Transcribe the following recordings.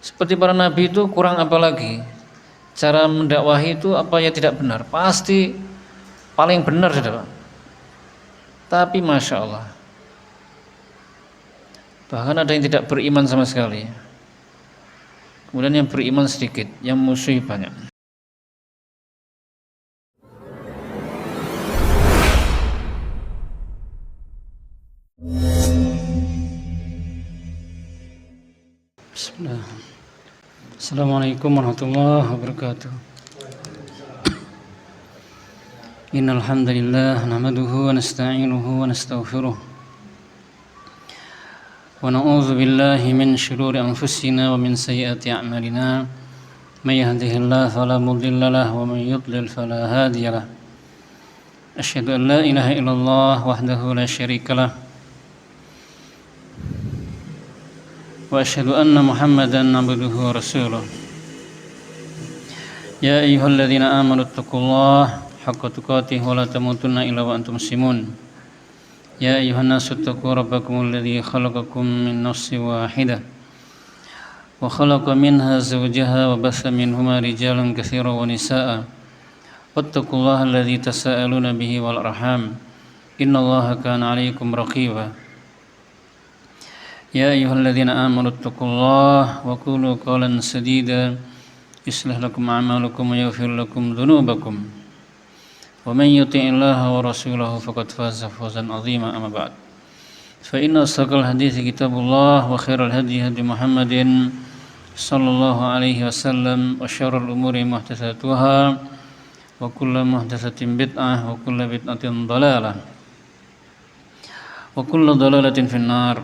Seperti para nabi itu kurang apa lagi? Cara mendakwahi itu apa ya tidak benar? Pasti paling benar sudah. Tapi Masya Allah, bahkan ada yang tidak beriman sama sekali. Kemudian yang beriman sedikit, yang musuh banyak. Bismillah. Assalamualaikum warahmatullahi wabarakatuh. Innal hamdalillah nahmaduhu wa nasta'inuhu wa nastaghfiruh. Wa na'udzu billahi min shururi anfusina wa min sayyiati a'malina. May yahdihillahu fala mudilla lahu wa may yudlil fala hadiya lahu. Asyhadu an la ilaha illallah wahdahu la syarika lah. Wa asyhadu anna Muhammadan abduhu wa rasuluh. Ya ayyuhalladzina amanu taqullaha haqqa tuqatih wa la tamutunna illa wa antum muslimun. Ya ayyuhan nasu taqu rabbakumul ladzi khalaqakum min nafsin wahidah wa khalaqa minha zawjaha wa bassa minhuma rijalan katsiran wa nisaa'a. Wattaqullaha alladzi tasaaluna bihi wal arham. Innallaha kana 'alaykum raqiba. Ya ayyuhalladzina amanu taqullaha wa qulu qawlan sadida yuslih lakum a'malakum wa yaghfir lakum dhunubakum. Wa man yuti'illaha wa rasulahu faqad faza fawzan 'azima, amma ba'd. Fa inna asdaqal hadithi kitabullah wa khairal hadyi hadyu Muhammadin sallallahu alaihi wasallam wa syarrul umuri muhdatsatuha wa kullu muhdatsatin bid'ah wa kullu bid'atin dhalalah wa kullu dhalalatin finnar.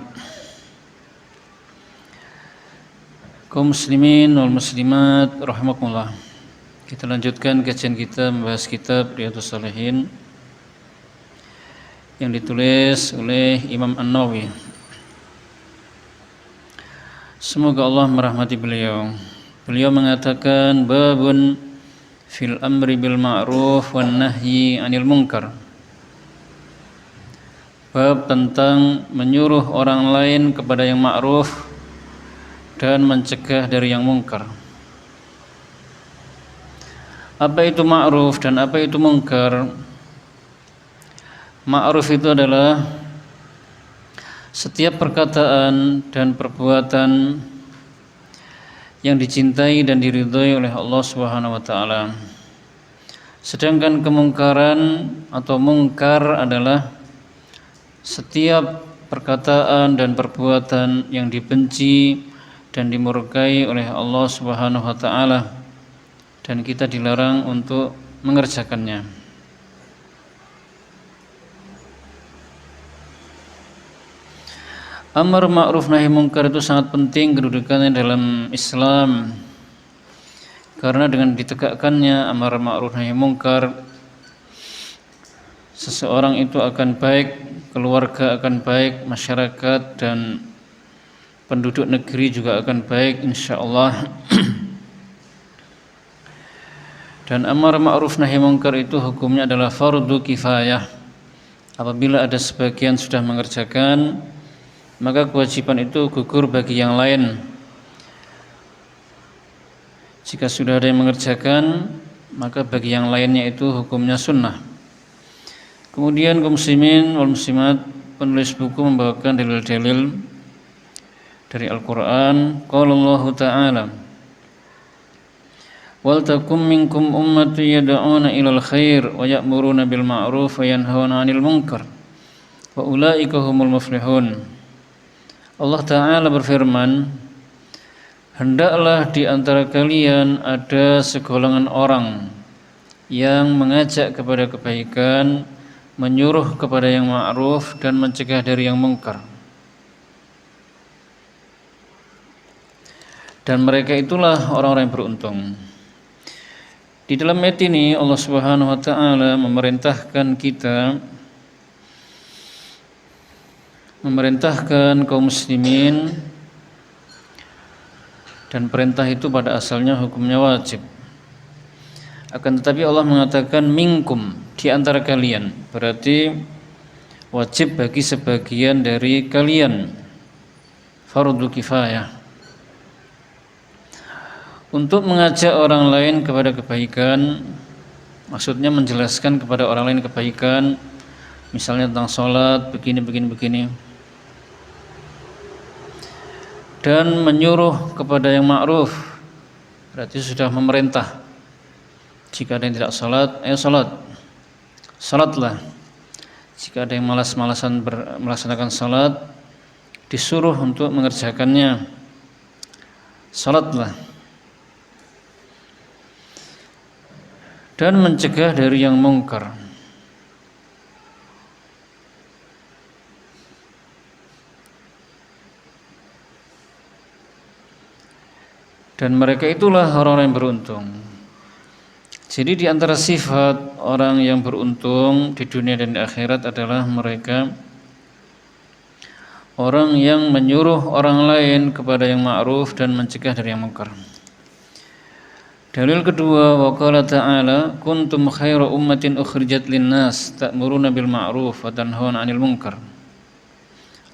Kaum muslimin wal muslimat rahimakumullah. Kita lanjutkan kajian kita membahas kitab Riyadhus Shalihin yang ditulis oleh Imam An-Nawawi. Semoga Allah merahmati beliau. Beliau mengatakan babun fil amri bil ma'ruf wan nahyi 'anil munkar. Bab tentang menyuruh orang lain kepada yang ma'ruf dan mencegah dari yang mungkar. Apa itu ma'ruf dan apa itu mungkar? Ma'ruf itu adalah setiap perkataan dan perbuatan yang dicintai dan diridhai oleh Allah Subhanahu wa taala. Sedangkan kemungkaran atau mungkar adalah setiap perkataan dan perbuatan yang dibenci dan dimurkai oleh Allah Subhanahu wa taala dan kita dilarang untuk mengerjakannya. Amar ma'ruf nahi munkar itu sangat penting kedudukannya dalam Islam, karena dengan ditegakkannya amar ma'ruf nahi munkar, seseorang itu akan baik, keluarga akan baik, masyarakat dan penduduk negeri juga akan baik insyaallah. Dan amar ma'ruf nahi munkar itu hukumnya adalah fardu kifayah. Apabila ada sebagian sudah mengerjakan, maka kewajiban itu gugur bagi yang lain. Jika sudah ada yang mengerjakan, maka bagi yang lainnya itu hukumnya sunnah. Kemudian kaum muslimin wal muslimat, penulis buku membawakan dalil-dalil dari Al-Qur'an. Qala Allah Ta'ala, wal takum minkum ummatun yad'una ilal khair wa ya'muruna bil ma'ruf wa yanhauna 'anil munkar wa ulaika humul muflihun. Allah Ta'ala berfirman, hendaklah di antara kalian ada segolongan orang yang mengajak kepada kebaikan, menyuruh kepada yang ma'ruf dan mencegah dari yang munkar. Dan mereka itulah orang-orang yang beruntung. Di dalam ayat ini Allah Subhanahu wa taala memerintahkan kaum muslimin, dan perintah itu pada asalnya hukumnya wajib. Akan tetapi Allah mengatakan minkum, di antara kalian, berarti wajib bagi sebagian dari kalian, fardu kifayah. untuk mengajak orang lain kepada kebaikan, maksudnya menjelaskan kepada orang lain kebaikan, misalnya tentang sholat, begini, dan menyuruh kepada yang ma'ruf, berarti sudah memerintah. Jika ada yang tidak sholat, ayo sholatlah. Jika ada yang malas-malasan melaksanakan sholat, disuruh untuk mengerjakannya, sholatlah. Dan mencegah dari yang mungkar. Dan mereka itulah orang-orang yang beruntung. Jadi di antara sifat orang yang beruntung di dunia dan di akhirat adalah mereka orang yang menyuruh orang lain kepada yang ma'ruf dan mencegah dari yang mungkar. Dalil kedua, wa qala ta'ala kuntum khaira ummatin ukhrijat linnas ta'muruna bil ma'ruf wa tanhauna 'anil munkar.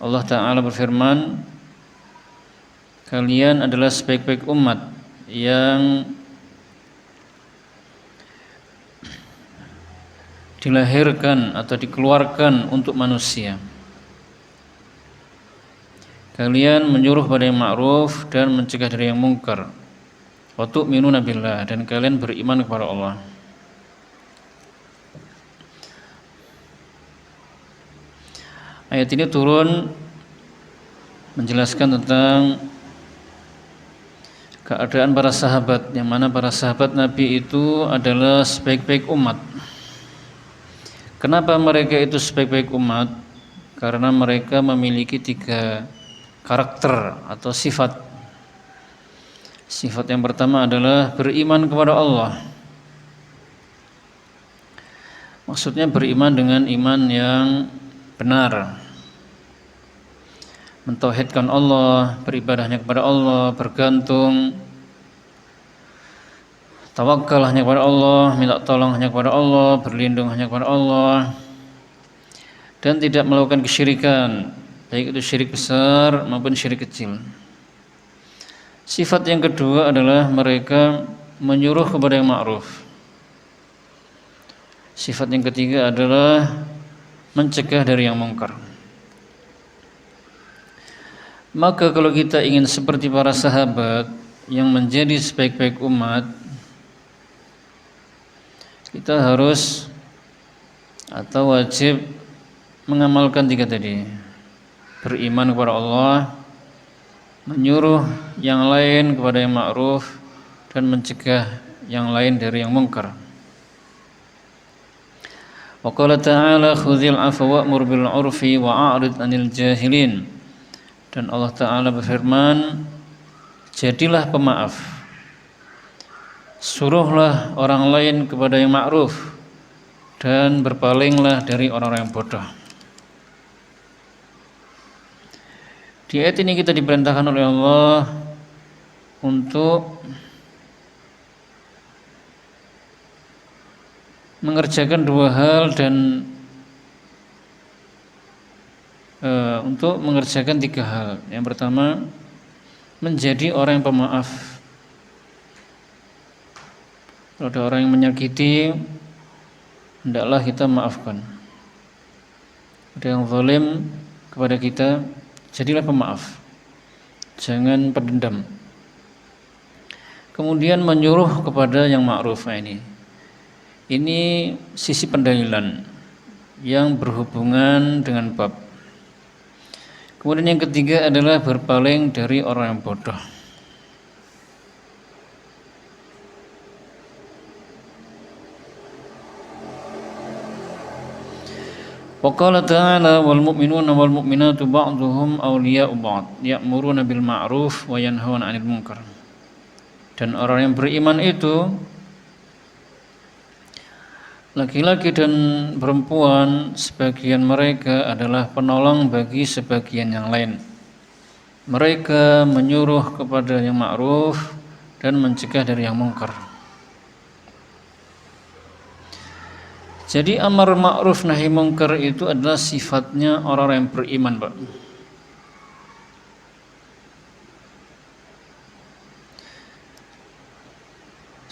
Allah Ta'ala berfirman, kalian adalah sebaik-baik umat yang dilahirkan atau dikeluarkan untuk manusia. Kalian menyuruh pada yang ma'ruf dan mencegah dari yang mungkar. Wa tu'minuna billah, dan kalian beriman kepada Allah. Ayat ini turun menjelaskan tentang keadaan para sahabat, yang mana para sahabat Nabi itu adalah sebaik-baik umat. Kenapa mereka itu sebaik-baik umat? Karena mereka memiliki 3 karakter atau sifat. Sifat yang pertama adalah beriman kepada Allah. Maksudnya beriman dengan iman yang benar, mentauhidkan Allah, beribadahnya kepada Allah, bergantung, tawakal hanya kepada Allah, minta tolong hanya kepada Allah, berlindung hanya kepada Allah, dan tidak melakukan kesyirikan, baik itu syirik besar maupun syirik kecil. Sifat yang kedua adalah mereka menyuruh kepada yang ma'ruf. Sifat yang ketiga adalah mencegah dari yang mungkar. Maka kalau kita ingin seperti para sahabat yang menjadi sebaik-baik umat, kita harus atau wajib mengamalkan 3 tadi. Beriman kepada Allah, menyuruh yang lain kepada yang ma'ruf, dan mencegah yang lain dari yang mungkar. Wa qala ta'ala khudzil 'afwa wa'mur bil 'urfi wa a'rid 'anil jahilin. Dan Allah Ta'ala berfirman, jadilah pemaaf, suruhlah orang lain kepada yang ma'ruf, dan berpalinglah dari orang-orang yang bodoh. Di ayat ini kita diperintahkan oleh Allah untuk mengerjakan 2 hal dan untuk mengerjakan 3 hal. Yang pertama, menjadi orang yang pemaaf. Kalau ada orang yang menyakiti, hendaklah kita maafkan. Ada yang zalim kepada kita, jadilah pemaaf, jangan pendendam. Kemudian menyuruh kepada yang ma'ruf. Ini sisi pendalilan yang berhubungan dengan bab. Kemudian yang ketiga adalah berpaling dari orang yang bodoh. Wa qala ta'ala wal mu'minuna wal mu'minatu ba'dhuhum awliya'u ba'd ya'muruna bil ma'ruf wa yanhauna 'anil munkar. Dan orang yang beriman itu laki-laki dan perempuan, sebagian mereka adalah penolong bagi sebagian yang lain. Mereka menyuruh kepada yang ma'ruf dan mencegah dari yang mungkar. Jadi amar ma'ruf nahi mungkar itu adalah sifatnya orang-orang yang beriman, Pak.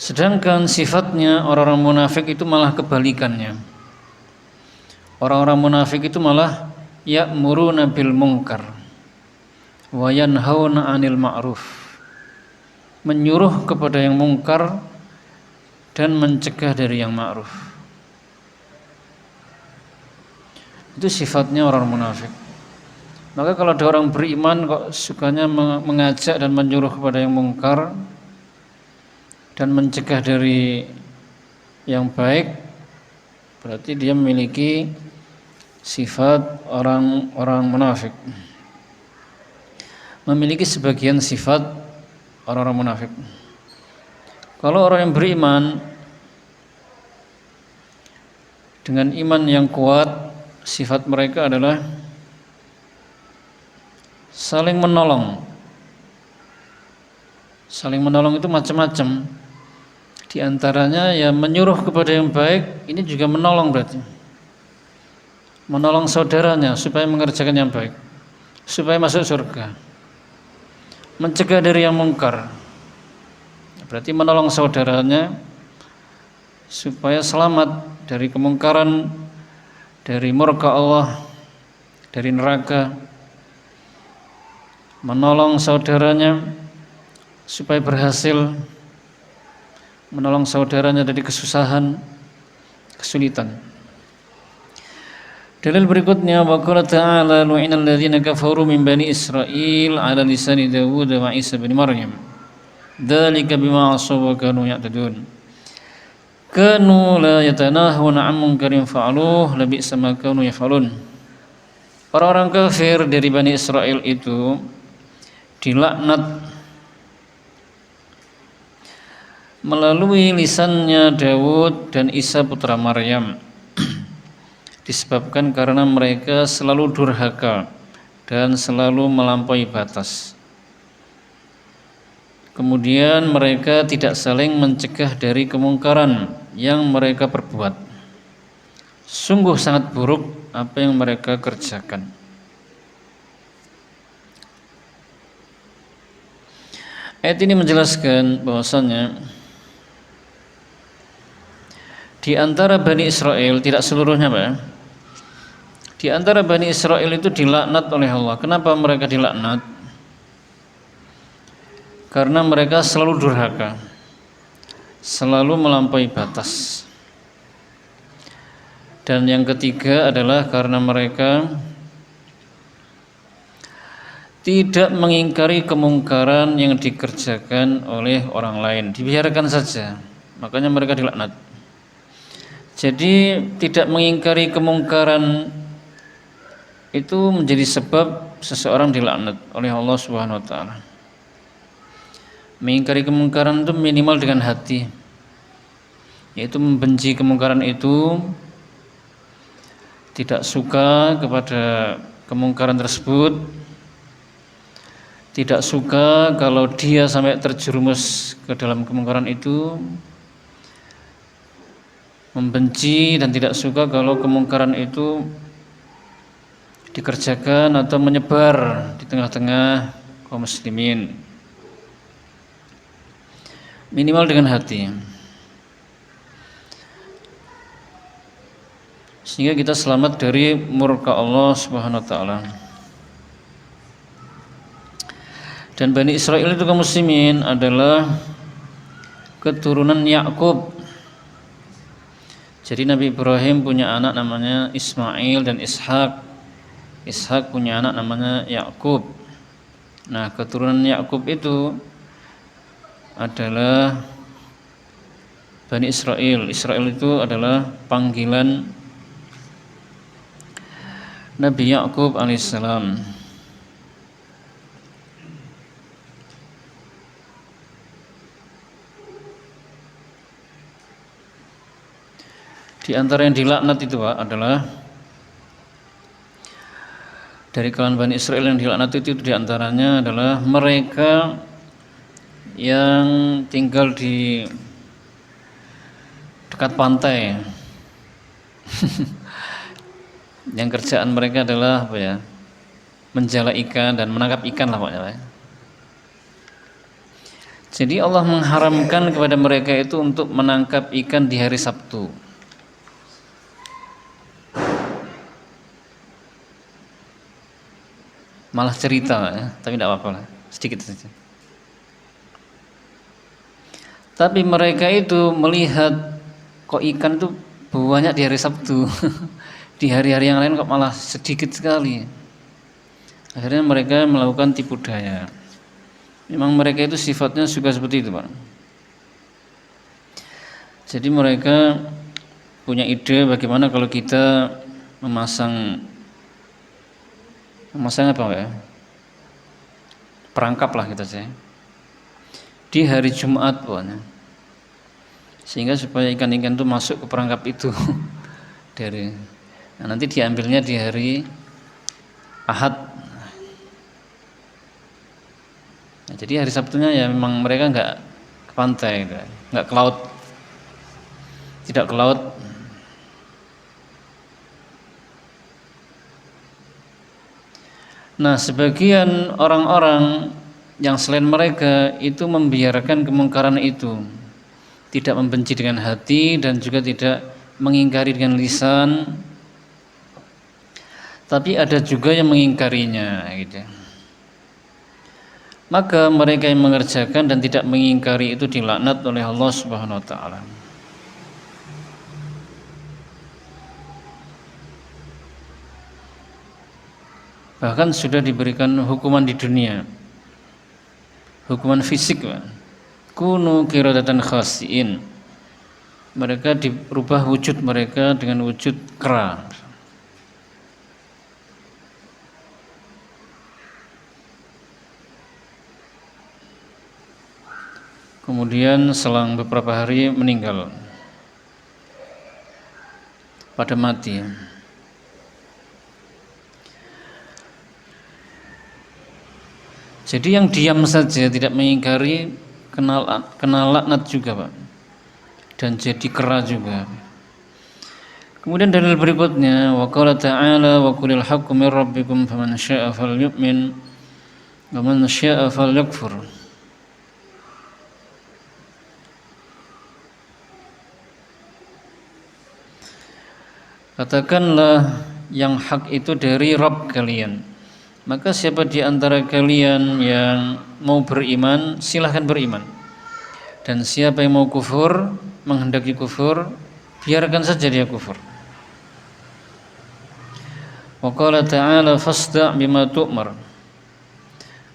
Sedangkan sifatnya orang-orang munafik itu malah kebalikannya. Orang-orang munafik itu malah ya'muruna bil munkar wa yanhauna 'anil ma'ruf. Menyuruh kepada yang mungkar dan mencegah dari yang ma'ruf. Itu sifatnya orang munafik. Maka kalau ada orang beriman kok sukanya mengajak dan menyuruh kepada yang mungkar dan mencegah dari yang baik, berarti dia memiliki sifat orang-orang munafik. Memiliki sebagian sifat orang-orang munafik. Kalau orang yang beriman dengan iman yang kuat, sifat mereka adalah saling menolong. Saling menolong itu macam-macam. Di antaranya ya menyuruh kepada yang baik, ini juga menolong berarti. Menolong saudaranya supaya mengerjakan yang baik, supaya masuk surga. Mencegah dari yang mungkar, berarti menolong saudaranya supaya selamat dari kemungkaran, dari murka Allah, dari neraka. Menolong saudaranya supaya berhasil, menolong saudaranya dari kesusahan, kesulitan. Dalil berikutnya, wa qala ta'ala lu'inal ladzina kafaru min bani Israil 'ala lisani Dawud wa Isa bin Maryam. Dzalika bima 'asaw wa kanu ya'tadun. Kanu la yatanahuna 'an munkarin fa'aluhu labi'sa ma kanu yaf'alun. Orang-orang kafir dari Bani Israel itu dilaknat melalui lisannya Daud dan Isa putra Maryam, disebabkan karena mereka selalu durhaka dan selalu melampaui batas. Kemudian mereka tidak saling mencegah dari kemungkaran yang mereka perbuat. Sungguh sangat buruk apa yang mereka kerjakan. Ayat ini menjelaskan bahwasannya di antara Bani Israel, tidak seluruhnya Pak, di antara Bani Israel itu dilaknat oleh Allah. Kenapa mereka dilaknat? Karena mereka selalu durhaka, selalu melampaui batas. Dan yang ketiga adalah karena mereka tidak mengingkari kemungkaran yang dikerjakan oleh orang lain, dibiarkan saja, makanya mereka dilaknat. Jadi tidak mengingkari kemungkaran itu menjadi sebab seseorang dilaknat oleh Allah Subhanahu wa taala. Mengingkari kemungkaran itu minimal dengan hati, yaitu membenci kemungkaran itu, tidak suka kepada kemungkaran tersebut, tidak suka kalau dia sampai terjerumus ke dalam kemungkaran itu, membenci dan tidak suka kalau kemungkaran itu dikerjakan atau menyebar di tengah-tengah kaum muslimin. Minimal dengan hati, sehingga kita selamat dari murka Allah Subhanahu wa taala. Dan Bani Israel itu kaum muslimin adalah keturunan Yakub. Jadi Nabi Ibrahim punya anak namanya Ismail dan Ishak. Ishak punya anak namanya Yakub. Nah, keturunan Yakub itu adalah Bani Israel. Israel itu adalah panggilan Nabi Yakub alaihissalam. Di antara yang dilaknat itu Pak, adalah dari kalangan Bani Israel yang dilaknat itu diantaranya adalah mereka yang tinggal di dekat pantai. Yang kerjaan mereka adalah apa ya? Menjala ikan dan menangkap ikan lah pokoknya. Jadi Allah mengharamkan kepada mereka itu untuk menangkap ikan di hari Sabtu. Malah cerita ya, tapi tidak apa-apa lah, sedikit saja. Tapi mereka itu melihat kok ikan itu banyak di hari Sabtu. Di hari-hari yang lain kok malah sedikit sekali. Akhirnya mereka melakukan tipu daya. Memang mereka itu sifatnya suka seperti itu, Pak. Jadi mereka punya ide bagaimana kalau kita memasang apa ya? Perangkap lah kita sih. Di hari Jumat pokoknya. Sehingga supaya ikan-ikan itu masuk ke perangkap itu nanti diambilnya di hari Ahad. Nah, jadi hari Sabtunya ya memang mereka nggak ke pantai, nggak ke laut, tidak ke laut. Nah, sebagian orang-orang yang selain mereka itu membiarkan kemungkaran itu, tidak membenci dengan hati dan juga tidak mengingkari dengan lisan, tapi ada juga yang mengingkarinya gitu. Maka mereka yang mengerjakan dan tidak mengingkari itu dilaknat oleh Allah Subhanahu wa taala. Bahkan sudah diberikan hukuman di dunia, hukuman fisik, kunu qiradatan khasiin. Mereka dirubah wujud mereka dengan wujud kera. Kemudian selang beberapa hari meninggal, pada mati. Jadi yang diam saja tidak mengingkari kena laknat juga, Pak, dan jadi kera juga. Kemudian dalil berikutnya, wa qala ta'ala wa qulil haqqu mir rabbikum faman syaa'a falyu'min wa man syaa'a falyakfur. Katakanlah yang hak itu dari Rabb kalian. Maka siapa di antara kalian yang mau beriman, silahkan beriman. Dan siapa yang mau kufur, menghendaki kufur, biarkan saja dia kufur. Wa qala ta'ala fasda' bima tu'mar.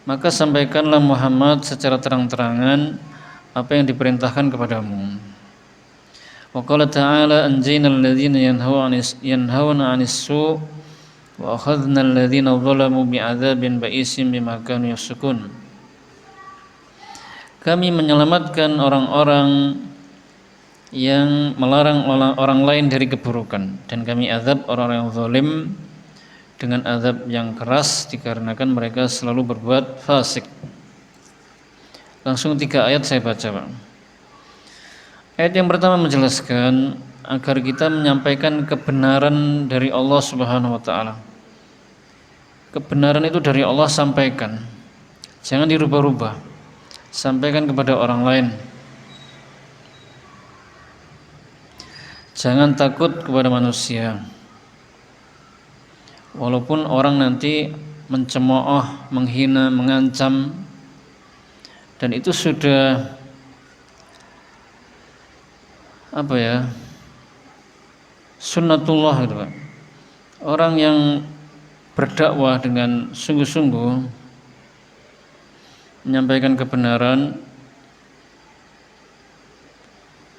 Maka sampaikanlah Muhammad secara terang-terangan apa yang diperintahkan kepadamu. Wa qala ta'ala anjaynal ladzina yanhauna 'anis su' wa akhadna alladhina zalamu bi'adzabin ba'isin bima kanu yafsukun. Kami menyelamatkan orang-orang yang melarang orang lain dari keburukan, dan kami azab orang-orang yang zalim dengan azab yang keras dikarenakan mereka selalu berbuat fasik. Langsung 3 ayat saya baca, Pak. Ayat yang pertama menjelaskan agar kita menyampaikan kebenaran dari Allah Subhanahu wa taala. Kebenaran itu dari Allah, sampaikan. Jangan dirubah-rubah. Sampaikan kepada orang lain. Jangan takut kepada manusia. Walaupun orang nanti mencemooh, menghina, mengancam, dan itu sudah sunnatullah gitu, Pak. Orang yang berdakwah dengan sungguh-sungguh menyampaikan kebenaran,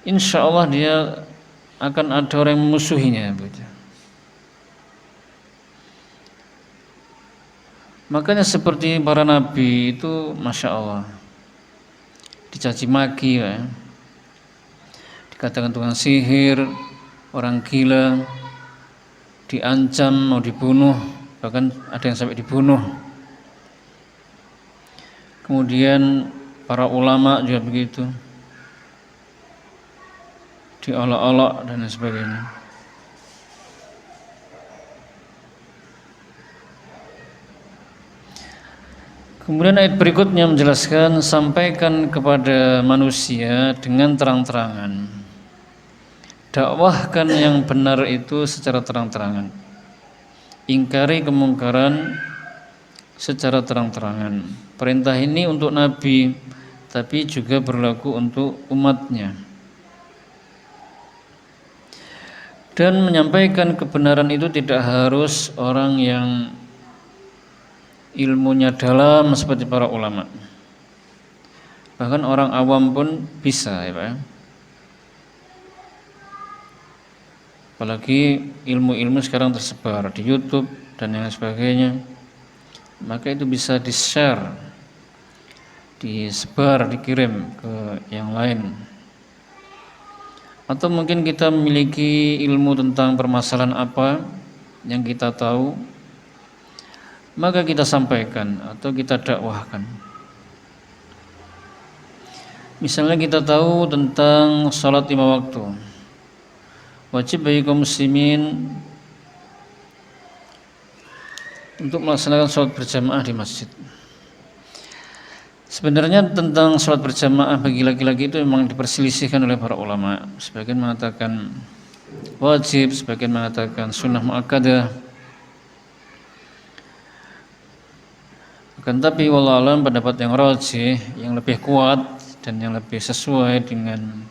insya Allah dia akan ada orang yang memusuhinya. Makanya seperti para nabi itu, masya Allah, dicaci maki, ya. Dikatakan tukang sihir, orang gila, diancam mau dibunuh, bahkan ada yang sampai dibunuh. Kemudian para ulama juga begitu, diolok-olok dan sebagainya. Kemudian ayat berikutnya menjelaskan, sampaikan kepada manusia dengan terang-terangan. Dakwahkan yang benar itu secara terang-terangan. Ingkari kemungkaran secara terang-terangan. Perintah ini untuk Nabi, tapi juga berlaku untuk umatnya. Dan menyampaikan kebenaran itu tidak harus orang yang ilmunya dalam seperti para ulama. Bahkan orang awam pun bisa, ya Pak. Apalagi ilmu-ilmu sekarang tersebar di YouTube dan yang sebagainya. Maka itu bisa di-share, disebar, dikirim ke yang lain. Atau mungkin kita memiliki ilmu tentang permasalahan apa yang kita tahu, maka kita sampaikan atau kita dakwahkan. Misalnya kita tahu tentang sholat 5 waktu, wajib bagi kaum muslimin untuk melaksanakan sholat berjamaah di masjid. Sebenarnya tentang sholat berjamaah bagi laki-laki itu memang diperselisihkan oleh para ulama. Sebagian mengatakan wajib, sebagian mengatakan sunnah muakkadah. Akan tapi wallahu alam, pendapat yang rajih, yang lebih kuat dan yang lebih sesuai dengan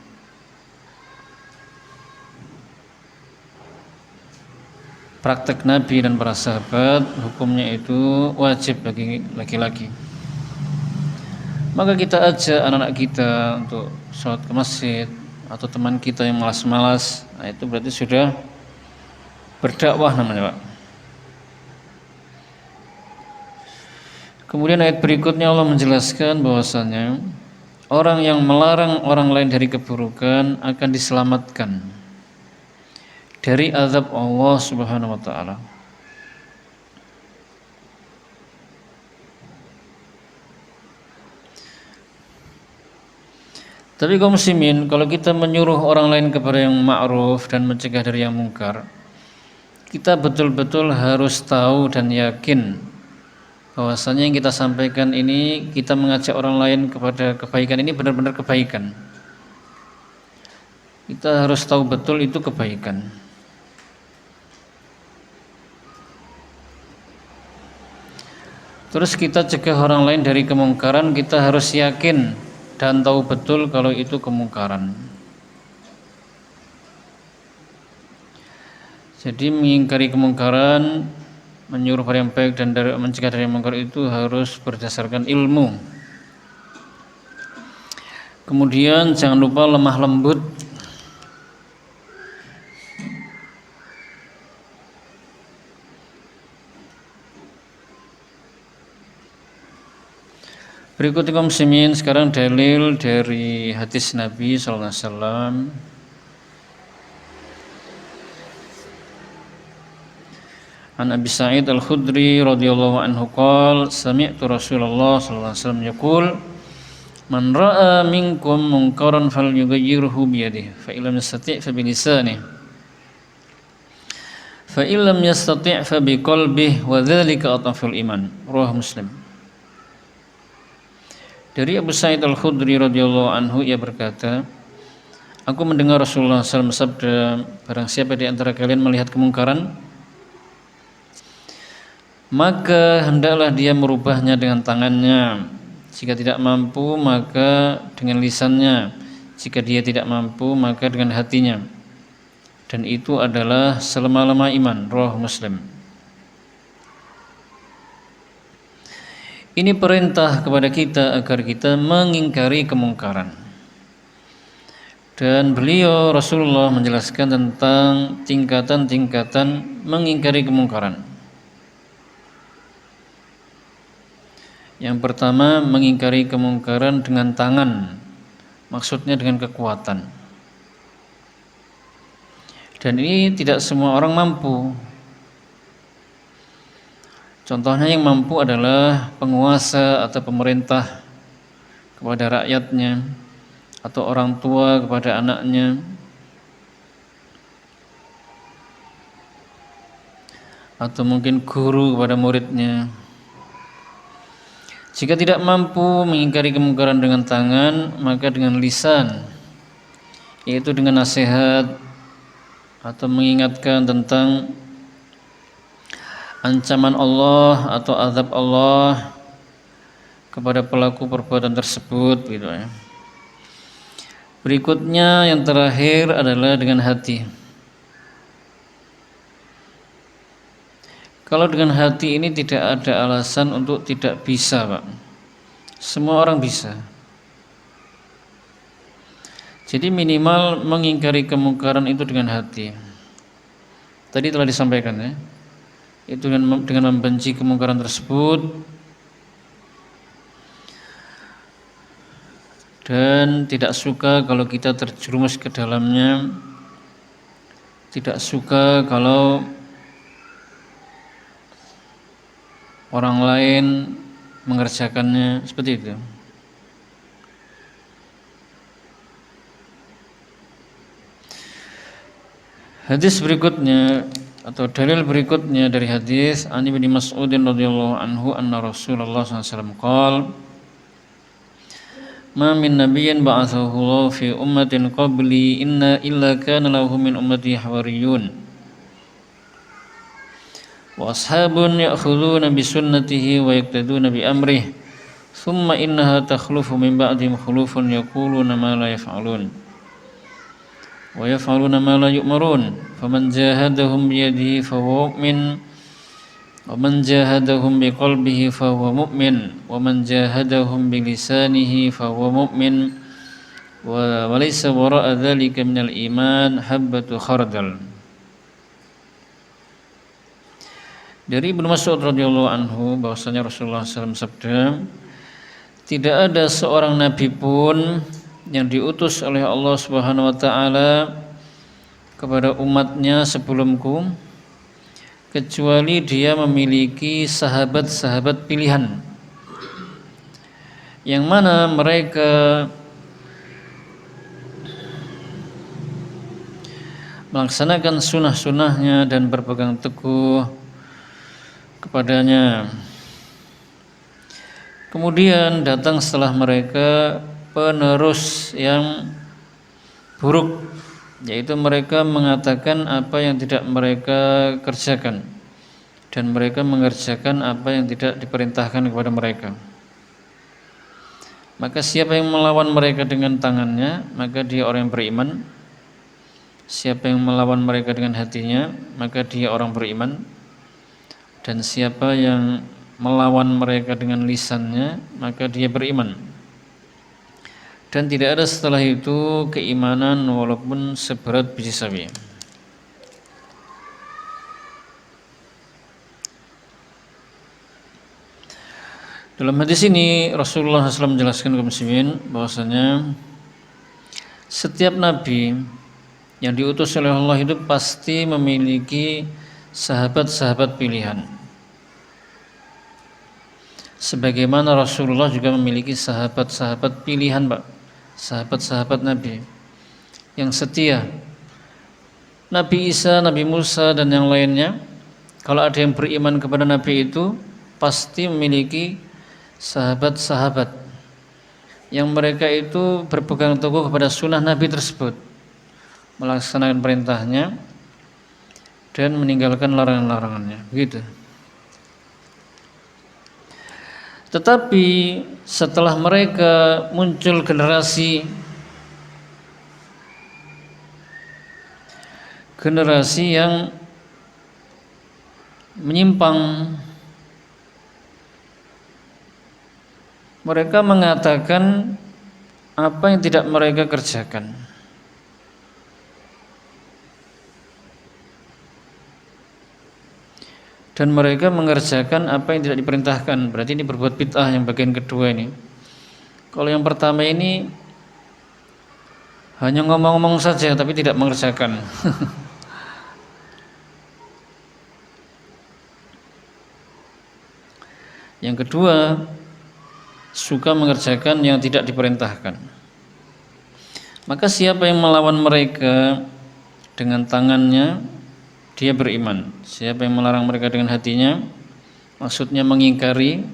praktek Nabi dan para sahabat, hukumnya itu wajib bagi laki-laki. Maka kita ajak anak-anak kita untuk sholat ke masjid, atau teman kita yang malas-malas, nah itu berarti sudah berdakwah namanya, Pak. Kemudian ayat berikutnya Allah menjelaskan bahwasanya orang yang melarang orang lain dari keburukan akan diselamatkan dari azab Allah Subhanahu wa taala. Tapi kaum muslimin, kalau kita menyuruh orang lain kepada yang ma'ruf dan mencegah dari yang mungkar, kita betul-betul harus tahu dan yakin bahwasanya yang kita sampaikan ini, kita mengajak orang lain kepada kebaikan ini benar-benar kebaikan. Kita harus tahu betul itu kebaikan. Terus kita cegah orang lain dari kemungkaran, kita harus yakin dan tahu betul kalau itu kemungkaran. Jadi mengingkari kemungkaran, menyuruh pada yang baik dan mencegah dari yang mungkar itu harus berdasarkan ilmu. Kemudian jangan lupa lemah lembut. Berikut kaum muslimin, sekarang dalil dari hadis Nabi sallallahu alaihi wasallam. An Abi Sa'id Al-Khudri radhiyallahu anhu qala sami'tu Rasulullah sallallahu alaihi wasallam yaqul man ra'a minkum munkaran falyughayyirhu bi yadihi fa illam yastati' fa bi lisanihi fa illam yastati' fa bi qalbihi wa dzalika ataful iman. Rawahu Muslim. Dari Abu Sa'id Al-Khudri radhiyallahu anhu, ia berkata, aku mendengar Rasulullah SAW bersabda, barang siapa di antara kalian melihat kemungkaran, maka hendaklah dia merubahnya dengan tangannya. Jika tidak mampu, maka dengan lisannya. Jika dia tidak mampu, maka dengan hatinya. Dan itu adalah selama-lama iman. Rawahu Muslim. Ini perintah kepada kita agar kita mengingkari kemungkaran. Dan beliau Rasulullah menjelaskan tentang tingkatan-tingkatan mengingkari kemungkaran. Yang pertama, mengingkari kemungkaran dengan tangan, maksudnya dengan kekuatan. Dan ini tidak semua orang mampu. Contohnya yang mampu adalah penguasa atau pemerintah kepada rakyatnya, atau orang tua kepada anaknya, atau mungkin guru kepada muridnya. Jika tidak mampu mengingkari kemungkaran dengan tangan, maka dengan lisan, yaitu dengan nasihat atau mengingatkan tentang ancaman Allah atau azab Allah kepada pelaku perbuatan tersebut gitu ya. Berikutnya yang terakhir adalah dengan hati. Kalau dengan hati ini tidak ada alasan untuk tidak bisa, Pak. Semua orang bisa. Jadi minimal mengingkari kemungkaran itu dengan hati. Tadi telah disampaikan ya. Itu dengan membenci kemungkaran tersebut dan tidak suka kalau kita terjerumus ke dalamnya, tidak suka kalau orang lain mengerjakannya, seperti itu. Hadis berikutnya atau dalil berikutnya dari hadis An Ibnu Mas'ud radhiyallahu anhu anna Rasulullah sallallahu alaihi wasallam qala ma min nabiyyin ba'athahu Allah fi ummatin qabli inna illa kana lahu min ummati hawariyun wa ashabun ya'khuduna bi sunnatihi wa yaqtaduna bi amrihi thumma innaha takhlufu min ba'dihim khulufun yaquluna ma la yaf'alun wa yaf'aluna ma la yu'marun faman jahadahum bi yadihi fahuwa mu'min wa man jahadahum bi qalbihi fahuwa mu'min wa man jahadahum bi lisanihi fahuwa mu'min wa laysa wara'a dzalika minal iman habbatu khardal. Dari Ibnu Mas'ud radhiyallahu anhu bahwasanya Rasulullah SAW sabda, tidak ada seorang nabi pun yang diutus oleh Allah Subhanahu wa taala kepada umatnya sebelumku kecuali dia memiliki sahabat-sahabat pilihan yang mana mereka melaksanakan sunnah-sunnahnya dan berpegang teguh kepadanya. Kemudian datang setelah mereka penerus yang buruk, yaitu mereka mengatakan apa yang tidak mereka kerjakan dan mereka mengerjakan apa yang tidak diperintahkan kepada mereka. Maka siapa yang melawan mereka dengan tangannya, maka dia orang yang beriman. Siapa yang melawan mereka dengan hatinya, maka dia orang beriman. Dan siapa yang melawan mereka dengan lisannya, maka dia beriman. Dan tidak ada setelah itu keimanan walaupun seberat biji sawi. Dalam hadis ini Rasulullah SAW menjelaskan kepada muslimin bahwasanya setiap nabi yang diutus oleh Allah itu pasti memiliki sahabat-sahabat pilihan. Sebagaimana Rasulullah juga memiliki sahabat-sahabat pilihan, Pak. Sahabat-sahabat Nabi yang setia. Nabi Isa, Nabi Musa dan yang lainnya, kalau ada yang beriman kepada Nabi itu pasti memiliki sahabat-sahabat yang mereka itu berpegang teguh kepada sunnah Nabi tersebut, melaksanakan perintahnya dan meninggalkan larangan-larangannya, begitu. Tetapi setelah mereka muncul generasi yang menyimpang, mereka mengatakan apa yang tidak mereka kerjakan. Dan mereka mengerjakan apa yang tidak diperintahkan. Berarti ini berbuat bid'ah yang bagian kedua ini. Kalau yang pertama ini hanya ngomong-ngomong saja tapi tidak mengerjakan. Yang kedua, suka mengerjakan yang tidak diperintahkan. Maka siapa yang melawan mereka dengan tangannya, dia beriman. Siapa yang melarang mereka dengan hatinya, maksudnya mengingkari,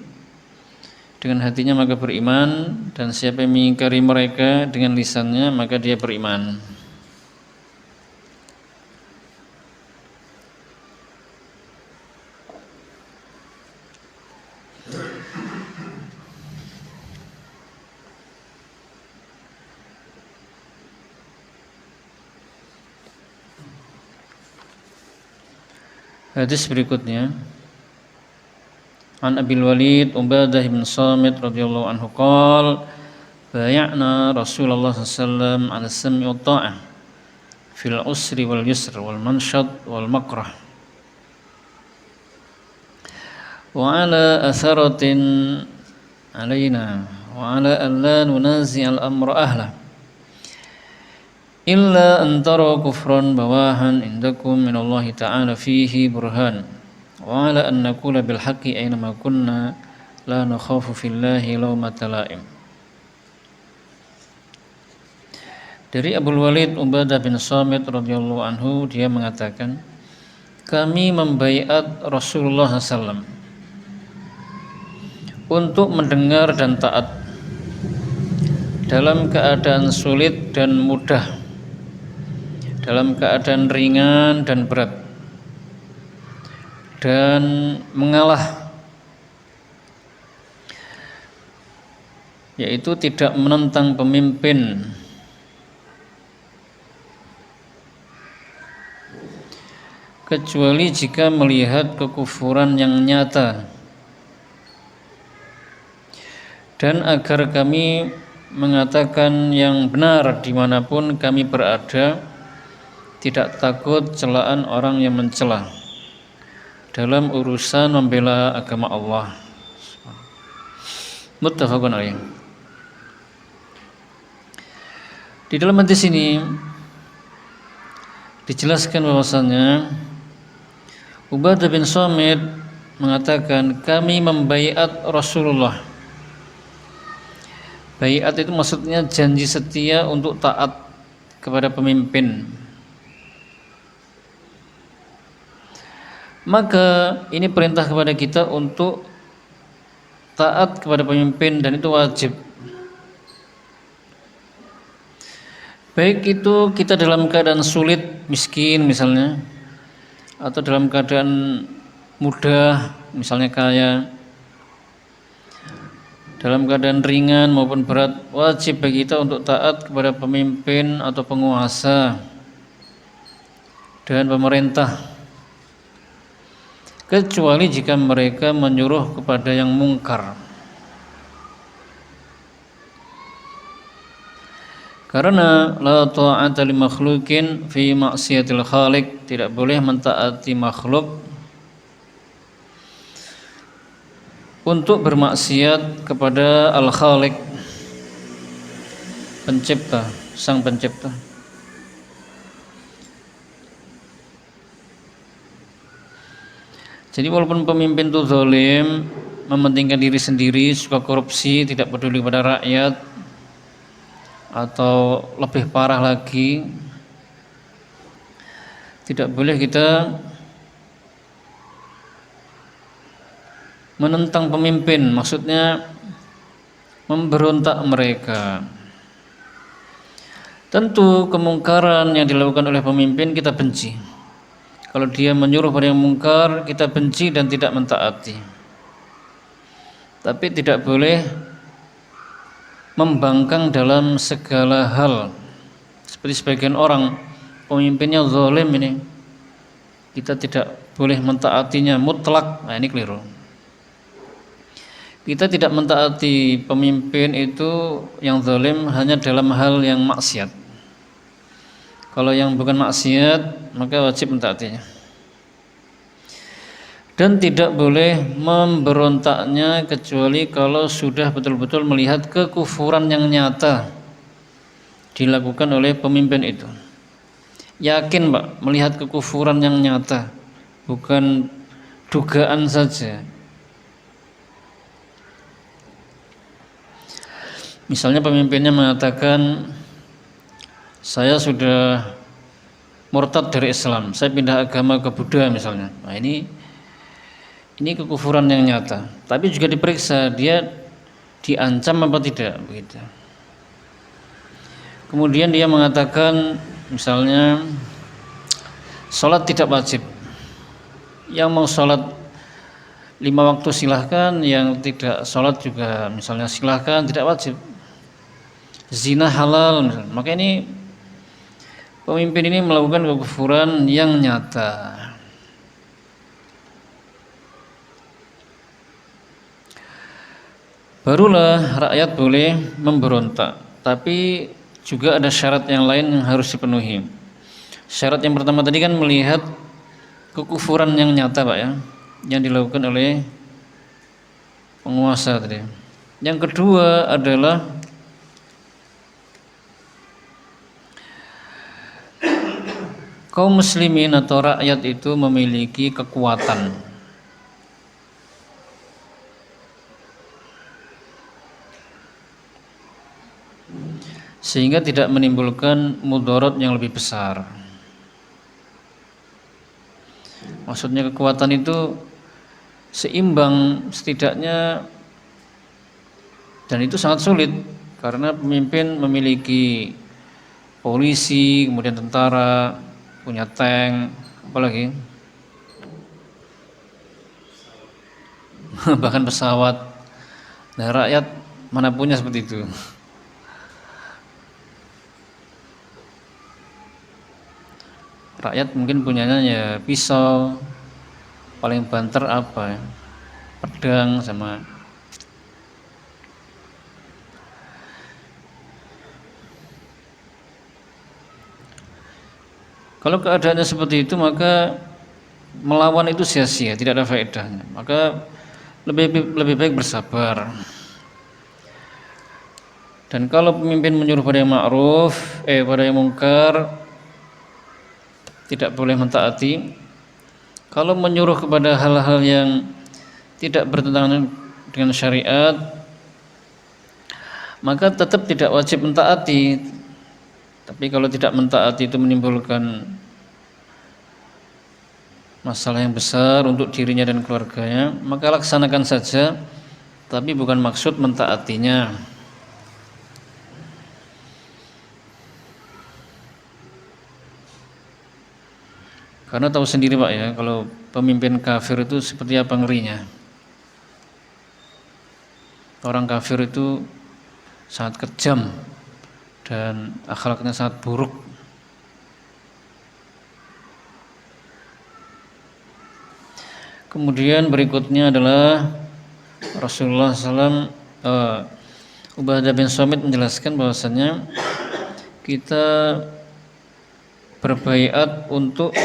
dengan hatinya maka beriman, dan siapa yang mengingkari mereka dengan lisannya maka dia beriman. Hadis berikutnya, An Abil Walid Ubadah bin Samit radhiyallahu anhu qala bay'na Rasulullah sallallahu alaihi wasallam 'ala as-sam'i wa ta'ah fil usri wal yusr wal manshad wal makrah wa 'ala atharatin 'alaina wa 'ala an la nunazi' al-amra ahla illa an tara kufran bawahan indakum min Allah ta'ala fihi burhan wa 'ala an naqula bil haqqi aynama kunna la nakhafu fillahi lawmata la'im. Dari Abul Walid Ubadah bin Samit radhiyallahu anhu, dia mengatakan, kami membaiat Rasulullah SAW untuk mendengar dan taat dalam keadaan sulit dan mudah, dalam keadaan ringan dan berat, dan mengalah, yaitu tidak menentang pemimpin kecuali jika melihat kekufuran yang nyata, dan agar kami mengatakan yang benar dimanapun kami berada, tidak takut celaan orang yang mencela dalam urusan membela agama Allah. Muttafaqun alaih. Di dalam hadis ini dijelaskan bahwasanya Ubadah bin Samit mengatakan kami membaiat Rasulullah. Baiat itu maksudnya janji setia untuk taat kepada pemimpin. Maka ini perintah kepada kita untuk taat kepada pemimpin, dan itu wajib. Baik itu kita dalam keadaan sulit, miskin misalnya, atau dalam keadaan mudah, misalnya kaya, dalam keadaan ringan maupun berat, wajib bagi kita untuk taat kepada pemimpin atau penguasa dan pemerintah, kecuali jika mereka menyuruh kepada yang mungkar. Karena la ta'ata li makhluqin fi ma'siyatil khaliq, tidak boleh mentaati makhluk untuk bermaksiat kepada al-khaliq, pencipta, sang pencipta. Jadi walaupun pemimpin itu zalim, mementingkan diri sendiri, suka korupsi, tidak peduli pada rakyat, atau lebih parah lagi, tidak boleh kita menentang pemimpin, maksudnya memberontak mereka. Tentu kemungkaran yang dilakukan oleh pemimpin kita benci. Kalau dia menyuruh pada yang mungkar, kita benci dan tidak mentaati. Tapi tidak boleh membangkang dalam segala hal. Seperti sebagian orang, pemimpinnya zalim ini, kita tidak boleh mentaatinya mutlak. Nah, ini keliru. Kita tidak mentaati pemimpin itu yang zalim hanya dalam hal yang maksiat. Kalau yang bukan maksiat, maka wajib mentaatinya. Dan tidak boleh memberontaknya kecuali kalau sudah betul-betul melihat kekufuran yang nyata dilakukan oleh pemimpin itu. Yakin, Pak, melihat kekufuran yang nyata, bukan dugaan saja. Misalnya pemimpinnya mengatakan, saya sudah murtad dari Islam, saya pindah agama ke Buddha misalnya. Nah, ini kekufuran yang nyata. Tapi juga diperiksa dia diancam apa tidak begitu. Kemudian dia mengatakan misalnya sholat tidak wajib, yang mau sholat 5 waktu silahkan, yang tidak sholat juga misalnya silahkan, tidak wajib. Zina halal misalnya. Maka ini pemimpin ini melakukan kekufuran yang nyata. Barulah rakyat boleh memberontak, tapi juga ada syarat yang lain yang harus dipenuhi. Syarat yang pertama tadi kan melihat kekufuran yang nyata, Pak ya, yang dilakukan oleh penguasa tadi. Yang kedua adalah kaum muslimin atau rakyat itu memiliki kekuatan sehingga tidak menimbulkan mudarat yang lebih besar. Maksudnya kekuatan itu seimbang setidaknya, dan itu sangat sulit karena pemimpin memiliki polisi, kemudian tentara, punya tank, apalagi bahkan pesawat. Nah, rakyat mana punya seperti itu. Rakyat mungkin punyanya ya pisau, paling banter apa ya, pedang sama. Kalau keadaannya seperti itu maka melawan itu sia-sia, tidak ada faedahnya. Maka lebih baik bersabar. Dan kalau pemimpin menyuruh pada yang ma'ruf, pada yang mungkar, tidak boleh mentaati. Kalau menyuruh kepada hal-hal yang tidak bertentangan dengan syariat, maka tetap tidak wajib mentaati. Tapi kalau tidak mentaati itu menimbulkan masalah yang besar untuk dirinya dan keluarganya, maka laksanakan saja, tapi bukan maksud mentaatinya. Karena tahu sendiri Pak ya, kalau pemimpin kafir itu seperti apa ngerinya. Orang kafir itu sangat kejam dan akhlaknya sangat buruk. Kemudian berikutnya adalah Rasulullah SAW, Ubadah bin Samit menjelaskan bahwasanya kita berbaiat untuk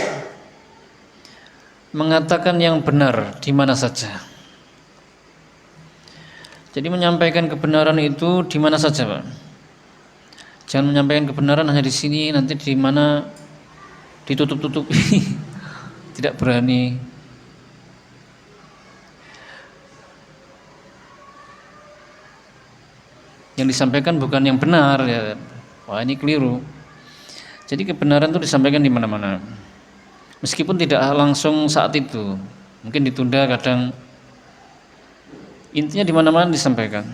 mengatakan yang benar di mana saja. Jadi menyampaikan kebenaran itu di mana saja, Pak. Jangan menyampaikan kebenaran hanya di sini, nanti di mana ditutup-tutupi. Tidak berani. Yang disampaikan bukan yang benar ya. Wah, ini keliru. Jadi kebenaran itu disampaikan di mana-mana. Meskipun tidak langsung saat itu, mungkin ditunda kadang, intinya di mana-mana disampaikan.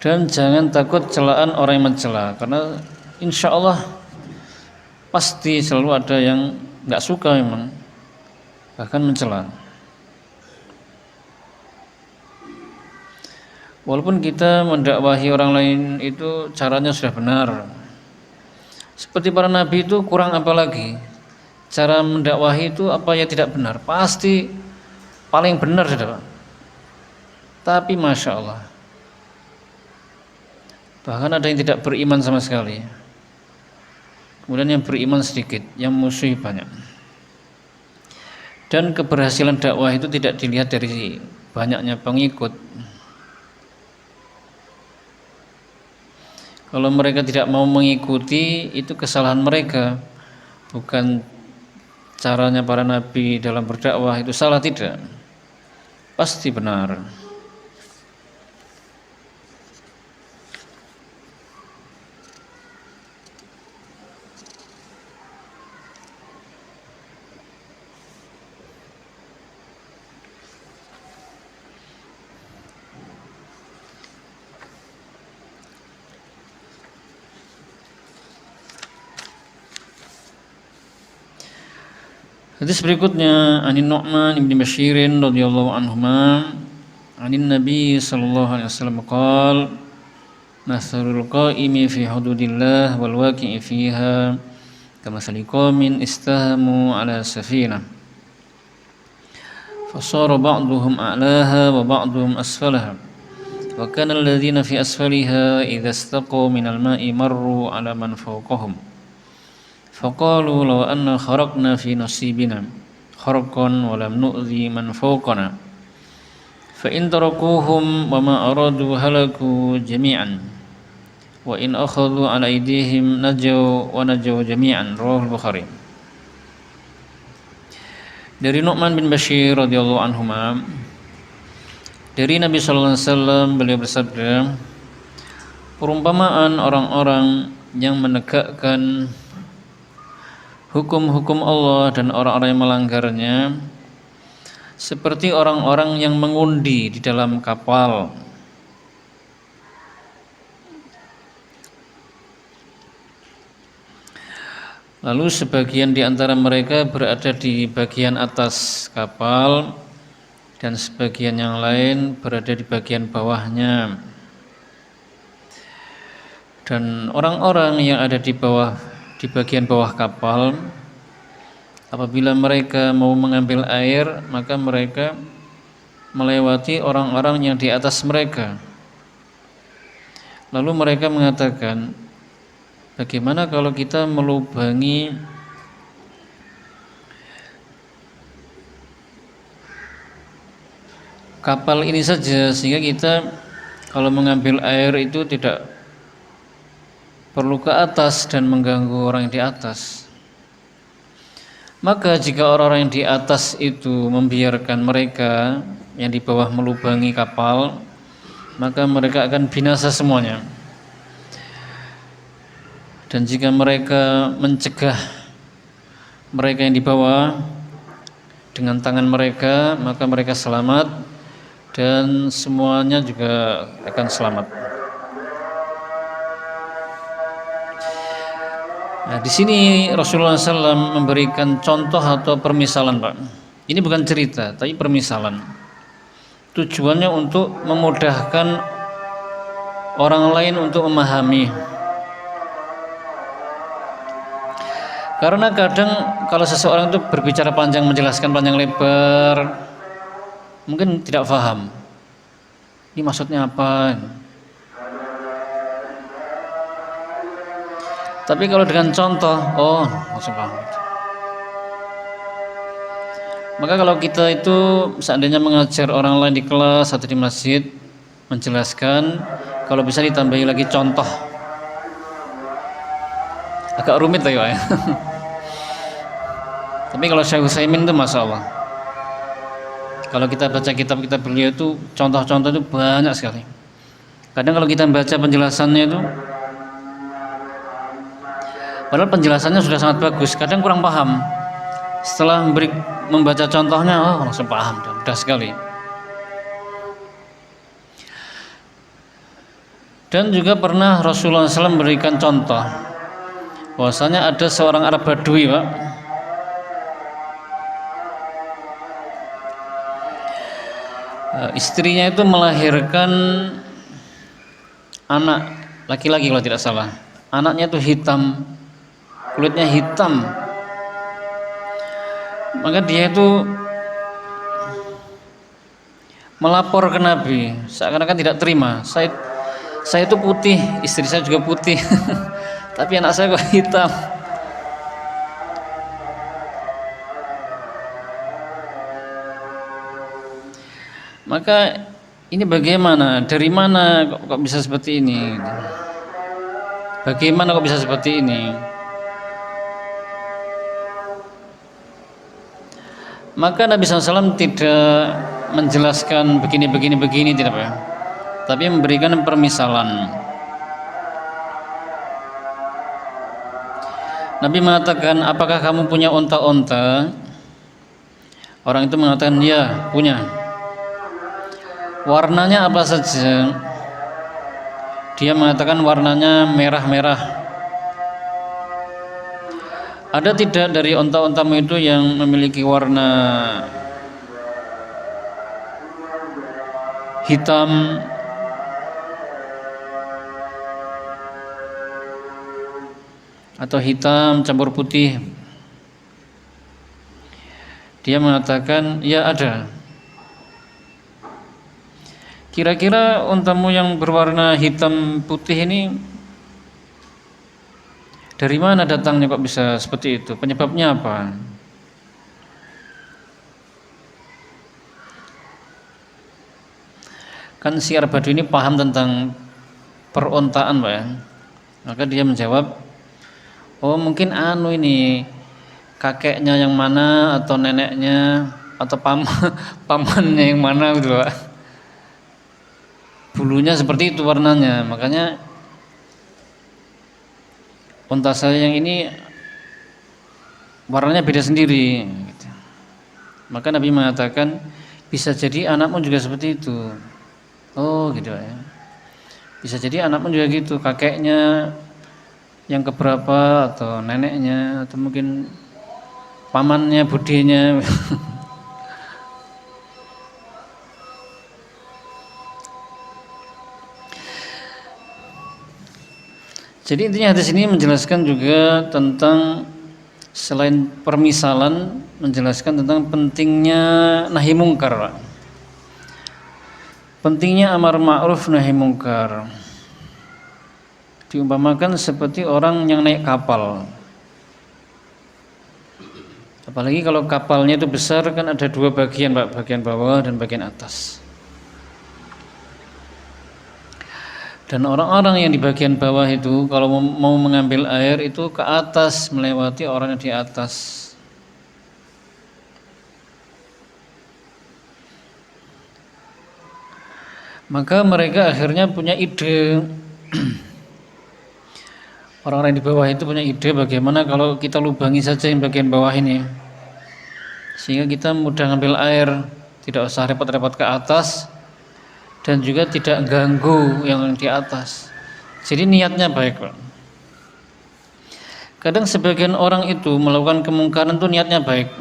Dan jangan takut celaan orang yang mencela, karena insya Allah pasti selalu ada yang nggak suka memang, bahkan mencela. Walaupun kita mendakwahi orang lain itu caranya sudah benar. Seperti para nabi itu kurang apa lagi? Cara mendakwahi itu apa ya tidak benar? Pasti paling benar sudah. Tapi masya Allah, bahkan ada yang tidak beriman sama sekali. Kemudian yang beriman sedikit, yang musuh banyak. Dan keberhasilan dakwah itu tidak dilihat dari banyaknya pengikut. Kalau mereka tidak mau mengikuti, itu kesalahan mereka, bukan caranya para nabi dalam berdakwah itu salah, tidak. Pasti benar. Hadis berikutnya anin Nu'man ibn Bashir radhiyallahu anhuma anin Nabi sallallahu alaihi wasallam qala mathalul qa'imi fi hududillah wal waqi'i fiha kamathali qaumin istahamu ala safinah fasara ba'duhum a'laha wa ba'duhum asfalaha wa kana alladhina fi asfaliha idza istaqaw minal ma'i marru ala man fawqahum faqalu law anna kharaqna fi nasibina kharqan wa lam nu'dhi man fawqana fa in tarakuhum wa ma aradu halaku jami'an wa in akhadhu ala aydihim najaw wa najaw jami'an. Rawahul Bukhari. Dari Nu'man bin Bashir radhiyallahu anhuma, dari Nabi sallallahu alaihi wasallam beliau bersabda, perumpamaan orang-orang yang menegakkan hukum-hukum Allah dan orang-orang yang melanggarnya seperti orang-orang yang mengundi di dalam kapal. Lalu sebagian di antara mereka berada di bagian atas kapal dan sebagian yang lain berada di bagian bawahnya. Dan orang-orang yang ada di bagian bawah kapal, apabila mereka mau mengambil air, maka mereka melewati orang-orang yang di atas mereka. Lalu mereka mengatakan, bagaimana kalau kita melubangi kapal ini saja, sehingga kita kalau mengambil air itu tidak perlu ke atas dan mengganggu orang yang di atas. Maka jika orang-orang yang di atas itu membiarkan mereka yang di bawah melubangi kapal, maka mereka akan binasa semuanya. Dan jika mereka mencegah mereka yang di bawah dengan tangan mereka, maka mereka selamat dan semuanya juga akan selamat. Nah, di sini Rasulullah SAW memberikan contoh atau permisalan, Pak. Ini bukan cerita, tapi permisalan. Tujuannya untuk memudahkan orang lain untuk memahami. Karena kadang kalau seseorang itu berbicara panjang, menjelaskan panjang lebar, mungkin tidak paham. Ini maksudnya apa? Tapi kalau dengan contoh, oh langsung paham. Maka kalau kita itu seandainya mengajar orang lain di kelas atau di masjid, menjelaskan, kalau bisa ditambahi lagi contoh. Agak rumit lah ya. Tapi kalau Syekh Utsaimin itu Masya Allah, kalau kita baca kitab-kitab beliau itu contoh-contoh itu banyak sekali. Kadang kalau kita baca penjelasannya itu, padahal penjelasannya sudah sangat bagus, kadang kurang paham. Setelah membaca contohnya, oh langsung paham, mudah sekali. Dan juga pernah Rasulullah SAW memberikan contoh, bahwasanya ada seorang Arab Badui, Pak. Istrinya itu melahirkan anak laki-laki kalau tidak salah. Anaknya itu hitam, kulitnya hitam. Maka dia itu melapor ke Nabi, seakan-akan tidak terima. Saya itu putih, istri saya juga putih, tapi anak saya kok hitam. Maka ini bagaimana? Dari mana kok bisa seperti ini? Bagaimana kok bisa seperti ini? Maka Nabi SAW tidak menjelaskan begini, tidak ya? Tapi memberikan permisalan. Nabi mengatakan, apakah kamu punya unta-unta? Orang itu mengatakan, ya punya. Warnanya apa saja? Dia mengatakan warnanya merah-merah. Ada tidak dari onta-ontamu itu yang memiliki warna hitam atau hitam campur putih? Dia mengatakan, ya ada. Kira-kira untamu yang berwarna hitam putih ini dari mana datangnya kok bisa seperti itu? Penyebabnya apa? Kan si Arbadu ini paham tentang perontaan, Pak ya. Maka dia menjawab, oh mungkin ini kakeknya yang mana atau neneknya atau pamannya yang mana gitu, Pak. Bulunya seperti itu warnanya, makanya unta saya yang ini warnanya beda sendiri gitu. Maka Nabi mengatakan bisa jadi anakmu juga seperti itu. Oh gitu ya. Bisa jadi anakmu juga gitu, kakeknya yang keberapa atau neneknya atau mungkin pamannya, budenya. Jadi intinya hadis ini menjelaskan juga tentang selain permisalan, menjelaskan tentang pentingnya nahi mungkar. Pentingnya amar ma'ruf nahi mungkar. Diumpamakan seperti orang yang naik kapal. Apalagi kalau kapalnya itu besar, kan ada dua bagian, Pak, bagian bawah dan bagian atas. Dan orang-orang yang di bagian bawah itu kalau mau mengambil air itu ke atas, melewati orang yang di atas. Maka mereka akhirnya punya ide. Orang-orang di bawah itu punya ide bagaimana kalau kita lubangi saja yang bagian bawah ini, sehingga kita mudah ngambil air, tidak usah repot-repot ke atas, dan juga tidak ganggu yang di atas. Jadi niatnya baik, Pak. Kadang sebagian orang itu melakukan kemungkaran itu niatnya baik.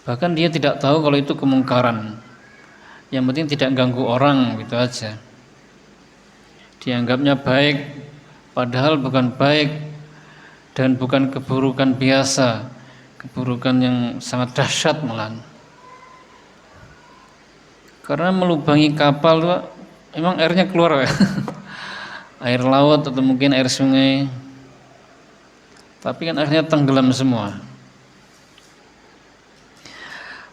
Bahkan dia tidak tahu kalau itu kemungkaran. Yang penting tidak ganggu orang, gitu aja. Dianggapnya baik, padahal bukan baik dan bukan keburukan biasa. Keburukan yang sangat dahsyat malah. Karena melubangi kapal itu emang airnya keluar ya. Air laut atau mungkin air sungai. Tapi kan akhirnya tenggelam semua.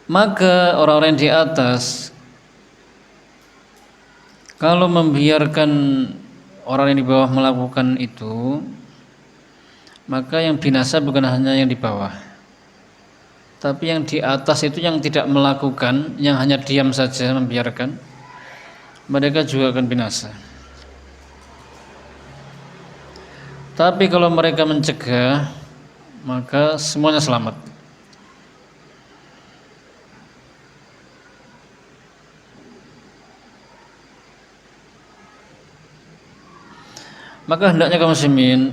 Maka orang-orang di atas kalau membiarkan orang yang di bawah melakukan itu, maka yang binasa bukan hanya yang di bawah, tapi yang di atas itu yang tidak melakukan, yang hanya diam saja membiarkan, mereka juga akan binasa. Tapi kalau mereka mencegah, maka semuanya selamat. Maka hendaknya kaum muslimin,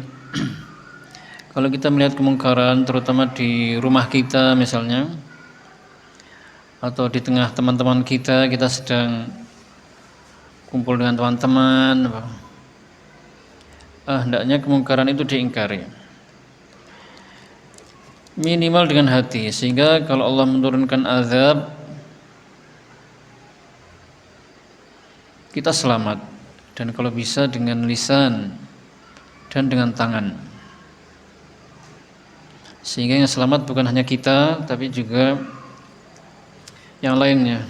kalau kita melihat kemungkaran terutama di rumah kita misalnya, atau di tengah teman-teman kita sedang kumpul dengan teman-teman, hendaknya kemungkaran itu diingkari. Minimal dengan hati, sehingga kalau Allah menurunkan azab, kita selamat. Dan kalau bisa dengan lisan dan dengan tangan, sehingga yang selamat bukan hanya kita tapi juga yang lainnya.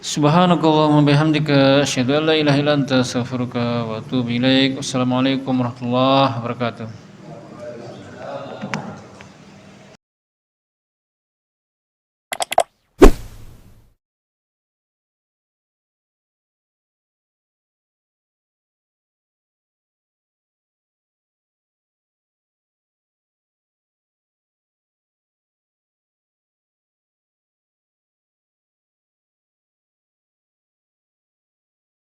Subhanakallahumma bihamdika asyhadu an la ilaha illa anta astaghfiruka wa atubu ilaik. Wassalamualaikum warahmatullahi wabarakatuh.